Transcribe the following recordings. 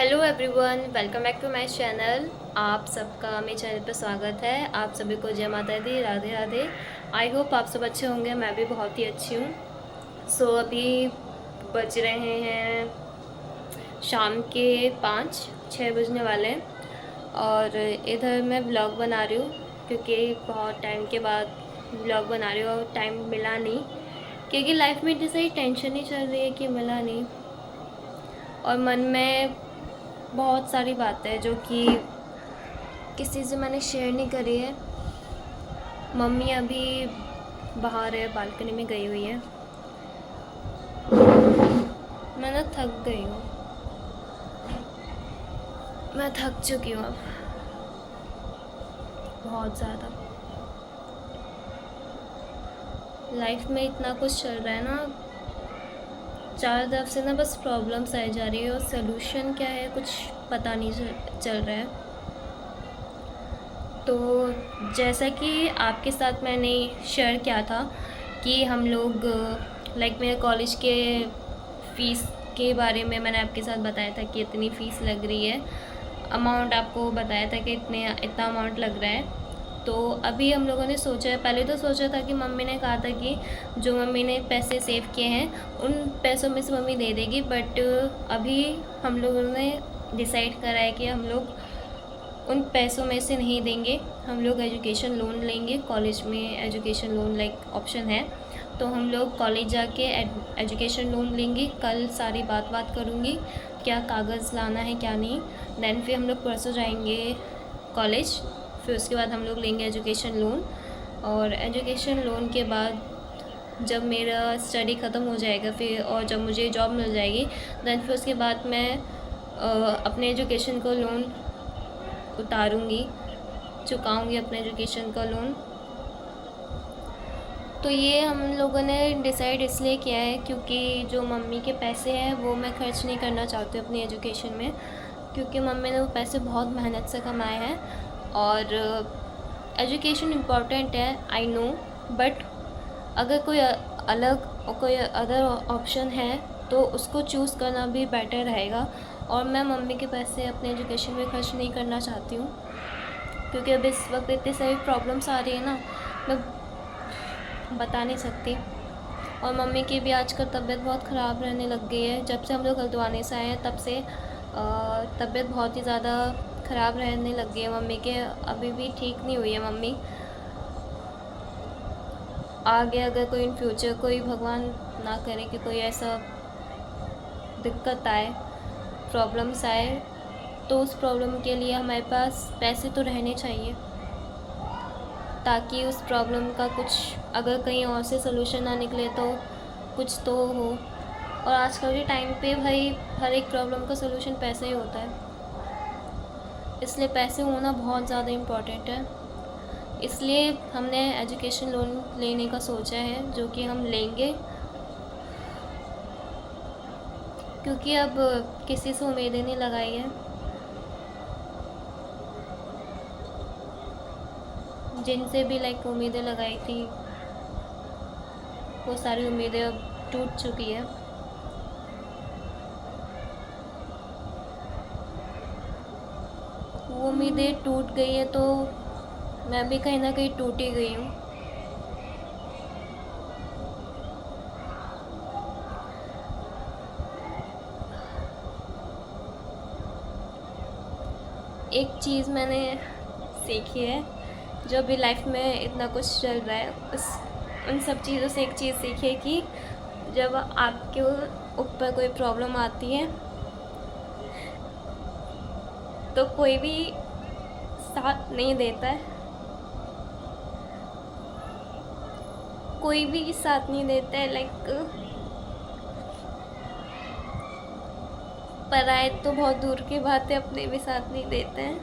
Hello everyone, welcome back to my channel. आप सबका मेरे चैनल पर स्वागत है। आप सभी को जय माता दी, राधे राधे। आई होप आप सब अच्छे होंगे। मैं भी बहुत ही अच्छी हूँ। अभी बज रहे हैं शाम के 5-6 बजने वाले हैं और इधर मैं व्लॉग बना रही हूँ क्योंकि बहुत टाइम के बाद व्लॉग बना रही हूँ और टाइम मिला नहीं, क्योंकि लाइफ में इतनी सारी टेंशन ही चल रही है कि मिला नहीं। और मन में बहुत सारी बातें हैं जो कि किसी से मैंने शेयर नहीं करी है। मम्मी अभी बाहर है, बालकनी में गई हुई है। मैं ना थक गई हूँ, मैं थक चुकी हूँ अब बहुत ज़्यादा। लाइफ में इतना कुछ चल रहा है ना, चार तरफ से ना बस प्रॉब्लम्स आई जा रही है और सलूशन क्या है कुछ पता नहीं चल रहा है। तो जैसा कि आपके साथ मैंने शेयर किया था कि हम लोग मेरे कॉलेज के फ़ीस के बारे में मैंने आपके साथ बताया था कि इतनी फ़ीस लग रही है। अमाउंट आपको बताया था कि इतना अमाउंट लग रहा है। तो अभी हम लोगों ने सोचा है, पहले तो सोचा था कि मम्मी ने कहा था कि जो मम्मी ने पैसे सेव किए हैं उन पैसों में से मम्मी दे देगी, बट अभी हम लोगों ने डिसाइड करा है कि हम लोग उन पैसों में से नहीं देंगे। हम लोग एजुकेशन लोन लेंगे। कॉलेज में एजुकेशन लोन ऑप्शन है, तो हम लोग कॉलेज जाके एजुकेशन लोन लेंगे। कल सारी बात करूँगी क्या कागज़ लाना है क्या नहीं। देन फिर हम लोग परसों जाएंगे कॉलेज, फिर उसके बाद हम लोग लेंगे एजुकेशन लोन। और एजुकेशन लोन के बाद जब मेरा स्टडी ख़त्म हो जाएगा फिर, और जब मुझे जॉब मिल जाएगी, देन फिर उसके बाद मैं अपने एजुकेशन को लोन उतारूँगी, चुकाऊँगी अपने एजुकेशन का लोन। तो ये हम लोगों ने डिसाइड इसलिए किया है क्योंकि जो मम्मी के पैसे हैं वो मैं खर्च नहीं करना चाहती हूँ अपनी एजुकेशन में, क्योंकि मम्मी ने वो पैसे बहुत मेहनत से कमाए हैं। और एजुकेशन इम्पॉर्टेंट है, आई नो, बट अगर कोई अदर ऑप्शन है तो उसको चूज़ करना भी बेटर रहेगा। और मैं मम्मी के पैसे अपने एजुकेशन में खर्च नहीं करना चाहती हूँ, क्योंकि अब इस वक्त इतनी सारी प्रॉब्लम्स आ रही है ना, मैं बता नहीं सकती। और मम्मी की भी आजकल तबीयत बहुत ख़राब रहने लग गई है। जब से हम लोग हल्द्वानी से आए हैं तब से तबीयत बहुत ही ज़्यादा ख़राब रहने लग गई है मम्मी के। अभी भी ठीक नहीं हुई है मम्मी। आगे अगर कोई इन फ्यूचर कोई भगवान ना करे कि कोई ऐसा दिक्कत आए, प्रॉब्लम्स आए, तो उस प्रॉब्लम के लिए हमारे पास पैसे तो रहने चाहिए, ताकि उस प्रॉब्लम का कुछ अगर कहीं और से सलूशन ना निकले तो कुछ तो हो। और आजकल के टाइम पे भाई हर एक प्रॉब्लम का सलूशन पैसे ही होता है, इसलिए पैसे होना बहुत ज़्यादा इम्पॉर्टेंट है। इसलिए हमने एजुकेशन लोन लेने का सोचा है, जो कि हम लेंगे, क्योंकि अब किसी से उम्मीदें नहीं लगाई है। जिनसे भी उम्मीदें लगाई थी वो सारी उम्मीदें अब टूट चुकी है। वो उम्मीदें टूट गई है तो मैं भी कहीं ना कहीं टूट ही गई हूँ। एक चीज़ मैंने सीखी है, जो भी लाइफ में इतना कुछ चल रहा है उन सब चीज़ों से एक चीज़ सीखी है कि जब आपके ऊपर कोई प्रॉब्लम आती है तो कोई भी साथ नहीं देता है, कोई भी साथ नहीं देता है। पराए तो बहुत दूर की बात है, अपने भी साथ नहीं देते हैं।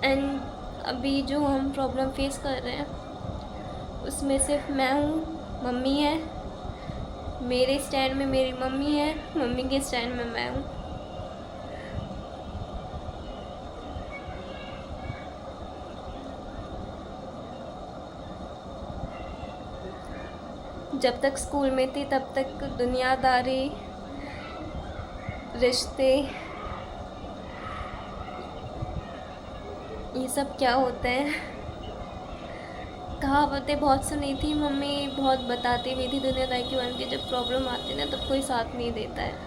एंड अभी जो हम प्रॉब्लम फेस कर रहे हैं उसमें सिर्फ मैं हूँ, मम्मी है, मेरे स्टैंड में मेरी मम्मी है, मम्मी के स्टैंड में मैं हूँ। जब तक स्कूल में थी तब तक दुनियादारी रिश्ते, ये सब क्या होता है। कहावतें बहुत सुनी थी, मम्मी बहुत बताती हुई थी दुनियादारी के बारे में, जब प्रॉब्लम आती है ना तब कोई साथ नहीं देता है।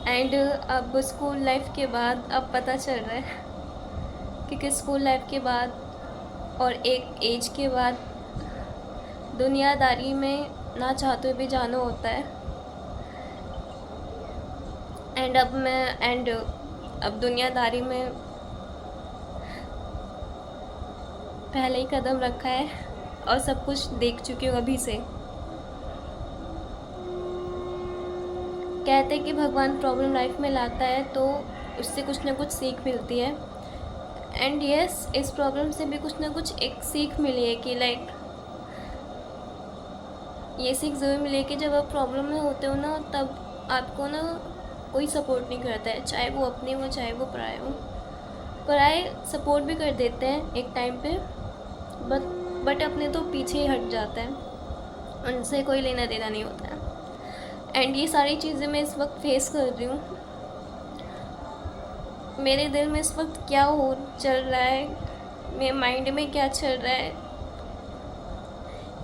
एंड अब स्कूल लाइफ के बाद अब पता चल रहा है, क्योंकि स्कूल लाइफ के बाद और एक एज के बाद दुनियादारी में ना चाहते हुए भी जाना होता है। एंड अब दुनियादारी में पहले ही कदम रखा है और सब कुछ देख चुकी हूँ अभी से। कहते हैं कि भगवान प्रॉब्लम लाइफ में लाता है तो उससे कुछ ना कुछ सीख मिलती है। एंड यस, इस प्रॉब्लम से भी कुछ ना कुछ एक सीख मिली है कि लाइक ये सीख ज़रूर मिली है कि जब आप प्रॉब्लम में होते हो ना तब आपको ना कोई सपोर्ट नहीं करता है, चाहे वो अपने हो चाहे वो पराए हो। पराए सपोर्ट भी कर देते हैं एक टाइम पे, बट अपने तो पीछे ही हट जाता है, उनसे कोई लेना देना नहीं होता है। एंड ये सारी चीज़ें मैं इस वक्त फेस कर रही हूँ। मेरे दिल में इस वक्त क्या हो चल रहा है, मेरे माइंड में क्या चल रहा है,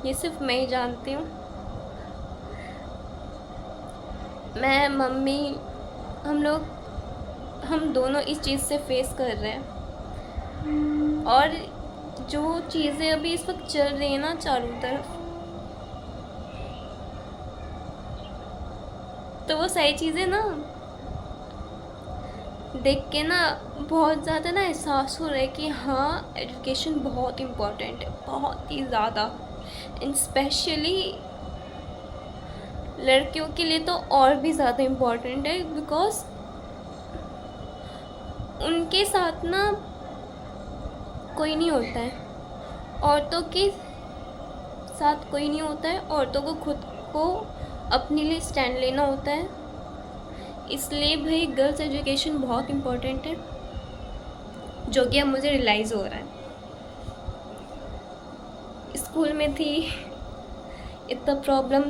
ये सिर्फ मैं ही जानती हूँ। मैं, मम्मी, हम दोनों इस चीज़ से फेस कर रहे हैं। और जो चीज़ें अभी इस वक्त चल रही हैं ना चारों तरफ, तो वो सारी चीज़ें ना देख के ना बहुत ज़्यादा ना एहसास हो रहा है कि हाँ, एजुकेशन बहुत इम्पोर्टेंट है, बहुत ही ज़्यादा। एंड स्पेशली लड़कियों के लिए तो और भी ज़्यादा इम्पोर्टेंट है, बिकॉज उनके साथ ना कोई नहीं होता है, औरतों के साथ कोई नहीं होता है। औरतों को खुद को अपने लिए स्टैंड लेना होता है। इसलिए भाई गर्ल्स एजुकेशन बहुत इम्पोर्टेंट है, जो कि अब मुझे रियलाइज़ हो रहा है। स्कूल में थी, इतना प्रॉब्लम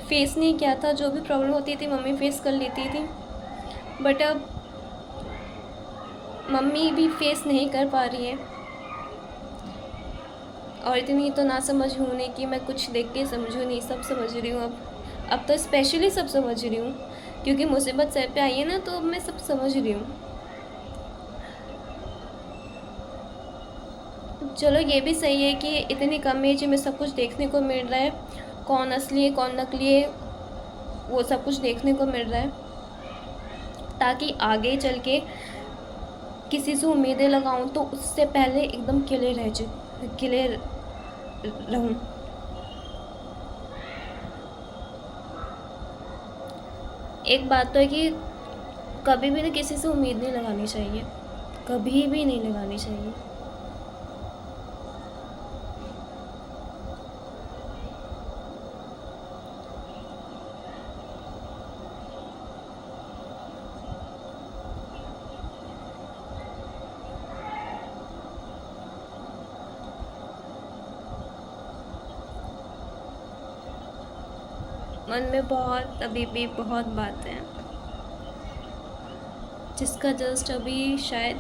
फेस नहीं किया था, जो भी प्रॉब्लम होती थी मम्मी फेस कर लेती थी, बट अब मम्मी भी फेस नहीं कर पा रही है। और इतनी तो ना समझ हूँ नहीं कि मैं कुछ देख के समझूँ नहीं, सब समझ रही हूँ अब तो स्पेशली सब समझ रही हूँ, क्योंकि मुसीबत सर पे आई है ना, तो अब मैं सब समझ रही हूँ। चलो ये भी सही है कि इतनी कम एज में सब कुछ देखने को मिल रहा है, कौन असली है कौन नकली है वो सब कुछ देखने को मिल रहा है, ताकि आगे चल के किसी से उम्मीदें लगाऊं तो उससे पहले एकदम क्लियर रहूं। एक बात तो है कि कभी भी ना किसी से उम्मीद नहीं लगानी चाहिए, कभी भी नहीं लगानी चाहिए। मन में बहुत अभी भी बहुत बातें हैं, जिसका जस्ट अभी शायद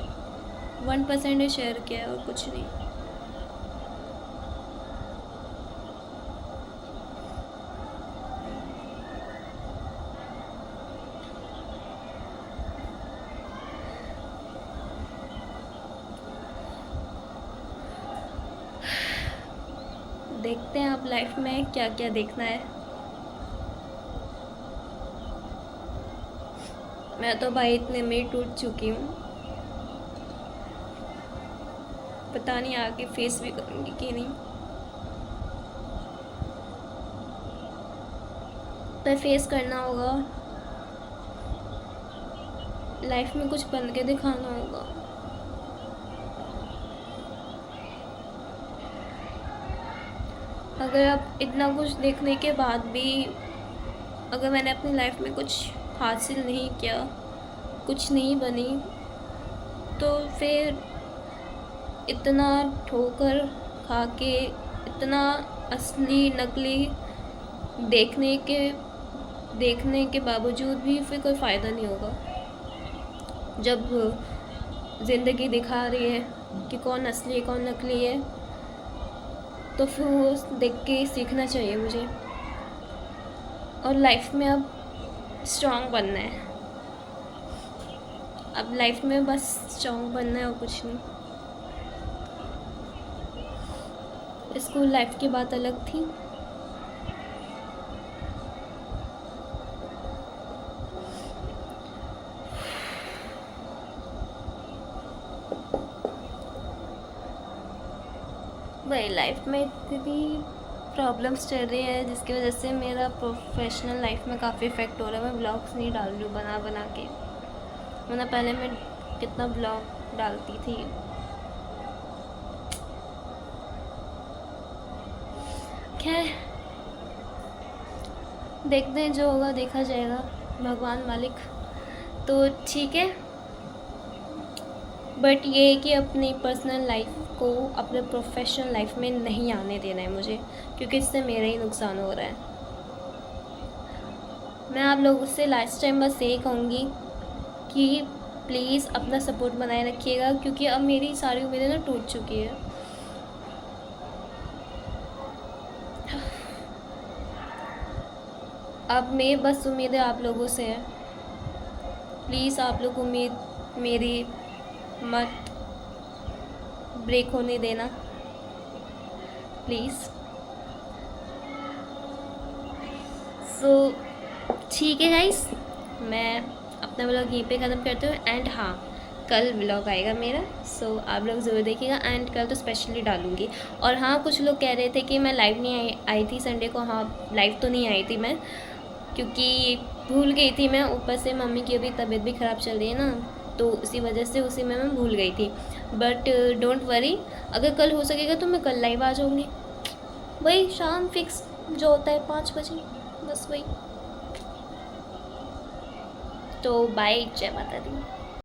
1% ने शेयर किया है और कुछ नहीं। देखते हैं आप लाइफ में क्या क्या देखना है। मैं तो भाई इतने में टूट चुकी हूँ, पता नहीं आगे फेस भी करूँगी कि नहीं। तो फेस करना होगा, लाइफ में कुछ बन के दिखाना होगा। अगर अब इतना कुछ देखने के बाद भी अगर मैंने अपनी लाइफ में कुछ हासिल नहीं किया, कुछ नहीं बनी, तो फिर इतना ठोकर खा के, इतना असली नकली देखने के देखने के बावजूद भी फिर कोई फ़ायदा नहीं होगा। जब ज़िंदगी दिखा रही है कि कौन असली है कौन नकली है, तो फिर वो देख के सीखना चाहिए मुझे। और लाइफ में अब स्ट्रॉन्ग बनना है, अब लाइफ में बस स्ट्रॉन्ग बनना है और कुछ नहीं। स्कूल लाइफ की बात अलग थी। भाई लाइफ में इतनी प्रॉब्लम्स चल रही है जिसकी वजह से मेरा प्रोफेशनल लाइफ में काफ़ी इफ़ेक्ट हो रहा है। मैं ब्लॉग्स नहीं डाल रही हूँ बना बना के, वरना पहले मैं कितना ब्लॉग डालती थी। खैर देखते हैं, जो होगा देखा जाएगा, भगवान मालिक। तो ठीक है, बट ये है कि अपनी पर्सनल लाइफ को अपने प्रोफेशनल लाइफ में नहीं आने देना है मुझे, क्योंकि इससे मेरा ही नुकसान हो रहा है। मैं आप लोगों से लास्ट टाइम बस यही कहूँगी कि प्लीज़ अपना सपोर्ट बनाए रखिएगा, क्योंकि अब मेरी सारी उम्मीदें ना टूट चुकी है। अब मैं बस उम्मीदें आप लोगों से है। प्लीज़ आप लोग उम्मीद मेरी मत ब्रेक होने देना, प्लीज़। सो ठीक है गाइस, मैं अपना व्लॉग यहीं पे ख़त्म करती हूँ। एंड हाँ, कल व्लॉग आएगा मेरा, सो आप लोग ज़रूर देखिएगा। एंड कल तो स्पेशली डालूँगी। और हाँ, कुछ लोग कह रहे थे कि मैं लाइव नहीं आई थी संडे को। हाँ, लाइव तो नहीं आई थी मैं, क्योंकि भूल गई थी मैं। ऊपर से मम्मी की अभी तबीयत भी ख़राब चल रही है ना, तो उसी वजह से उसी में मैं भूल गई थी। बट डोंट वरी, अगर कल हो सकेगा तो मैं कल लाइव आ जाऊँगी। वही शाम फिक्स जो होता है 5 बजे, बस वही। तो बाय, जय माता दी।